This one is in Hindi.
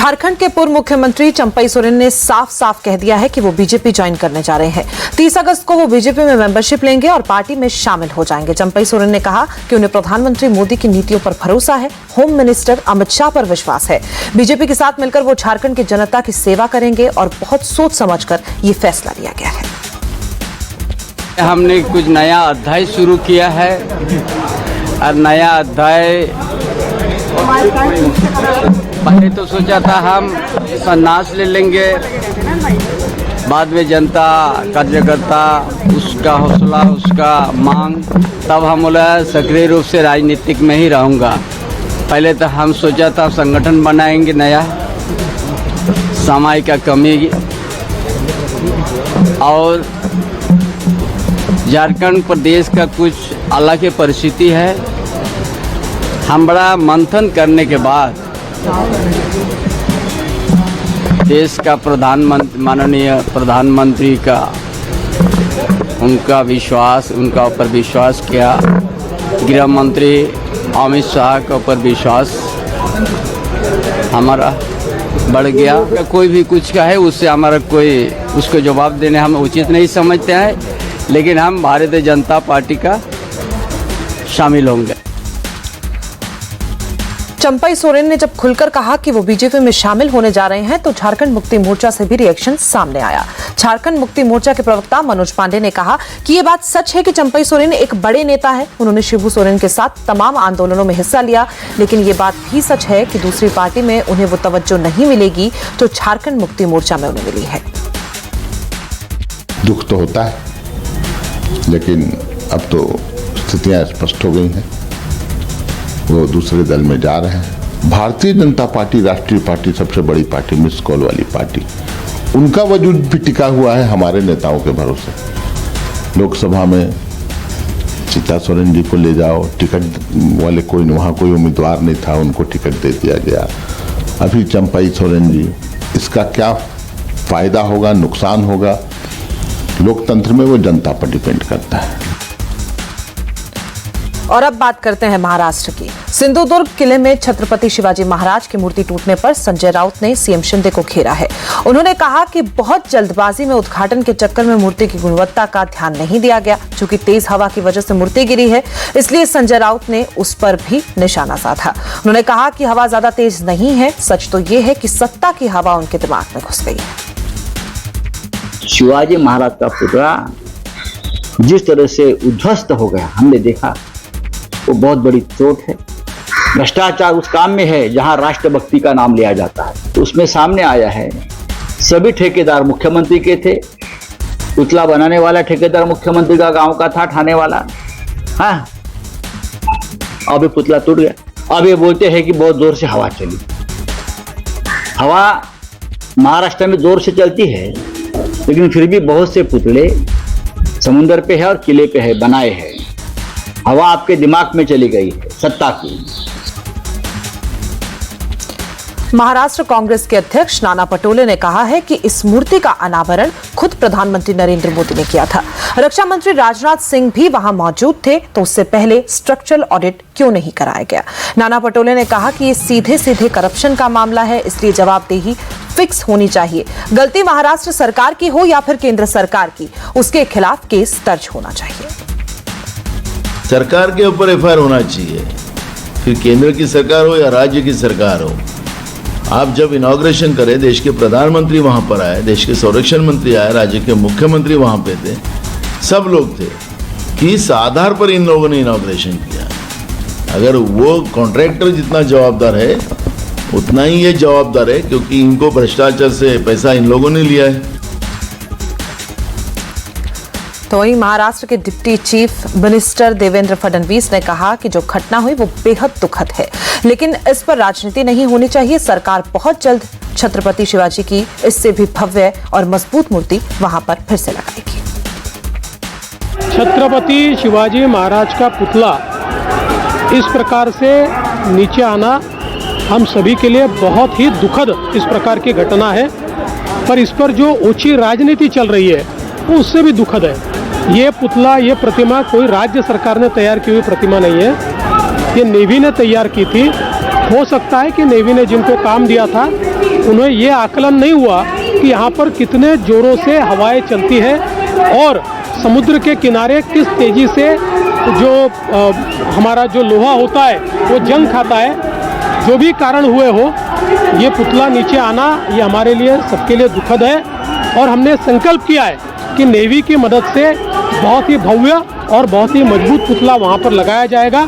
झारखंड के पूर्व मुख्यमंत्री चंपई सोरेन ने साफ साफ कह दिया है कि वो बीजेपी ज्वाइन करने जा रहे हैं। 30 अगस्त को वो बीजेपी में मेंबरशिप लेंगे और पार्टी में शामिल हो जाएंगे। चंपई सोरेन ने कहा कि उन्हें प्रधानमंत्री मोदी की नीतियों पर भरोसा है, होम मिनिस्टर अमित शाह पर विश्वास है। बीजेपी के साथ मिलकर वो झारखंड की जनता की सेवा करेंगे और बहुत सोच समझकर ये फैसला लिया गया है। हमने कुछ नया अध्याय शुरू किया है और नया अध्याय पहले तो सोचा था हम संन्यास ले लेंगे, बाद में जनता कार्यकर्ता उसका हौसला उसका मांग, तब हम बोला सक्रिय रूप से राजनीतिक में ही रहूँगा। पहले तो हम सोचा था संगठन बनाएंगे नया, सामाजिक कमी और झारखंड प्रदेश का कुछ अलग ही परिस्थिति है। हम बड़ा मंथन करने के बाद देश का माननीय प्रधानमंत्री का उनका ऊपर विश्वास किया, गृह मंत्री अमित शाह के ऊपर विश्वास हमारा बढ़ गया। कोई भी कुछ का है उससे हमारा कोई उसको जवाब देने हम उचित नहीं समझते हैं, लेकिन हम भारतीय जनता पार्टी का शामिल होंगे। चंपई सोरेन ने जब खुलकर कहा कि वो बीजेपी में शामिल होने जा रहे हैं तो झारखंड मुक्ति मोर्चा से भी रिएक्शन सामने आया। झारखंड मुक्ति मोर्चा के प्रवक्ता मनोज पांडे ने कहा कि ये बात सच है कि चंपई सोरेन एक बड़े नेता है। उन्होंने शिबू सोरेन के साथ तमाम आंदोलनों में हिस्सा लिया, लेकिन ये बात भी सच है कि दूसरी पार्टी में उन्हें वो तवज्जो नहीं मिलेगी जो झारखंड मुक्ति मोर्चा में उन्हें मिली है। दुख तो होता है, लेकिन अब तो स्थितियां स्पष्ट हो गई हैं। वो दूसरे दल में जा रहे हैं। भारतीय जनता पार्टी राष्ट्रीय पार्टी, सबसे बड़ी पार्टी, मिस कॉल वाली पार्टी, उनका वजूद भी टिका हुआ है हमारे नेताओं के भरोसे। लोकसभा में चित्ता सोरेन जी को ले जाओ, टिकट वाले कोई वहाँ कोई उम्मीदवार नहीं था, उनको टिकट दे दिया गया। अभी चंपई सोरेन जी, इसका क्या फायदा होगा नुकसान होगा, लोकतंत्र में वो जनता पर डिपेंड करता है। और अब बात करते हैं महाराष्ट्र की। सिंधुदुर्ग किले में छत्रपति शिवाजी महाराज की मूर्ति टूटने पर संजय राउत ने सीएम शिंदे को घेरा है। उन्होंने कहा कि बहुत जल्दबाजी में उद्घाटन के चक्कर में मूर्ति की गुणवत्ता का ध्यान नहीं दिया गया। चूंकि तेज हवा की वजह से मूर्ति गिरी है, इसलिए संजय राउत ने उस पर भी निशाना साधा। उन्होंने कहा कि हवा ज्यादा तेज नहीं है, सच तो ये है कि सत्ता की हवा उनके दिमाग में घुस गई है। शिवाजी महाराज का पुतला जिस तरह से उध्वस्त हो गया, हमने देखा, वो बहुत बड़ी चोट है। भ्रष्टाचार उस काम में है जहां राष्ट्रभक्ति का नाम लिया जाता है। तो उसमें सामने आया है सभी ठेकेदार मुख्यमंत्री के थे। पुतला बनाने वाला ठेकेदार मुख्यमंत्री का गांव का था, ठाणे वाला। हाँ, अब पुतला टूट गया। अब ये बोलते हैं कि बहुत जोर से हवा चली। हवा महाराष्ट्र में जोर से चलती है, लेकिन फिर भी बहुत से पुतले समुद्र पे है और किले पे है, बनाए हैं। हवा आपके दिमाग में चली गई है सत्ता की। महाराष्ट्र कांग्रेस के अध्यक्ष नाना पटोले ने कहा है कि इस मूर्ति का अनावरण खुद प्रधानमंत्री नरेंद्र मोदी ने किया था। रक्षा मंत्री राजनाथ सिंह भी वहां मौजूद थे, तो उससे पहले स्ट्रक्चरल ऑडिट क्यों नहीं कराया गया। नाना पटोले ने कहा कि ये सीधे सीधे करप्शन का मामला है, इसलिए जवाबदेही फिक्स होनी चाहिए। गलती महाराष्ट्र सरकार की हो या फिर केंद्र सरकार की, उसके खिलाफ केस दर्ज होना चाहिए। सरकार के ऊपर एफआईआर होना चाहिए, फिर केंद्र की सरकार हो या राज्य की सरकार हो। आप जब इनॉग्रेशन करें, देश के प्रधानमंत्री वहां पर आए, देश के संरक्षण मंत्री आए, राज्य के मुख्यमंत्री वहां पे थे, सब लोग थे, किस आधार पर इन लोगों ने इनॉग्रेशन किया। अगर वो कॉन्ट्रैक्टर जितना जवाबदार है, उतना ही ये जवाबदार है, क्योंकि इनको भ्रष्टाचार से पैसा इन लोगों ने लिया है। तो वहीं महाराष्ट्र के deputy chief minister Devendra Fadnavis ने कहा कि जो घटना हुई वो बेहद दुखद है, लेकिन इस पर राजनीति नहीं होनी चाहिए। सरकार बहुत जल्द छत्रपति शिवाजी की इससे भी भव्य और मजबूत मूर्ति वहां पर फिर से लगाएगी। छत्रपति शिवाजी महाराज का पुतला इस प्रकार से नीचे आना हम सभी के लिए बहुत ही दुखद इस प्रकार की घटना है, पर इस पर जो ऊंची राजनीति चल रही है वो उससे भी दुखद है। ये पुतला, ये प्रतिमा कोई राज्य सरकार ने तैयार की हुई प्रतिमा नहीं है, ये नेवी ने तैयार की थी हो सकता है कि नेवी ने जिनको काम दिया था उन्हें ये आकलन नहीं हुआ कि यहाँ पर कितने जोरों से हवाएं चलती है और समुद्र के किनारे किस तेज़ी से जो हमारा जो लोहा होता है वो जंग खाता है। जो भी कारण हुए हो, ये पुतला नीचे आना ये हमारे लिए सबके लिए दुखद है और हमने संकल्प किया है कि नेवी की मदद से बहुत ही भव्य और बहुत ही मजबूत पुतला वहाँ पर लगाया जाएगा।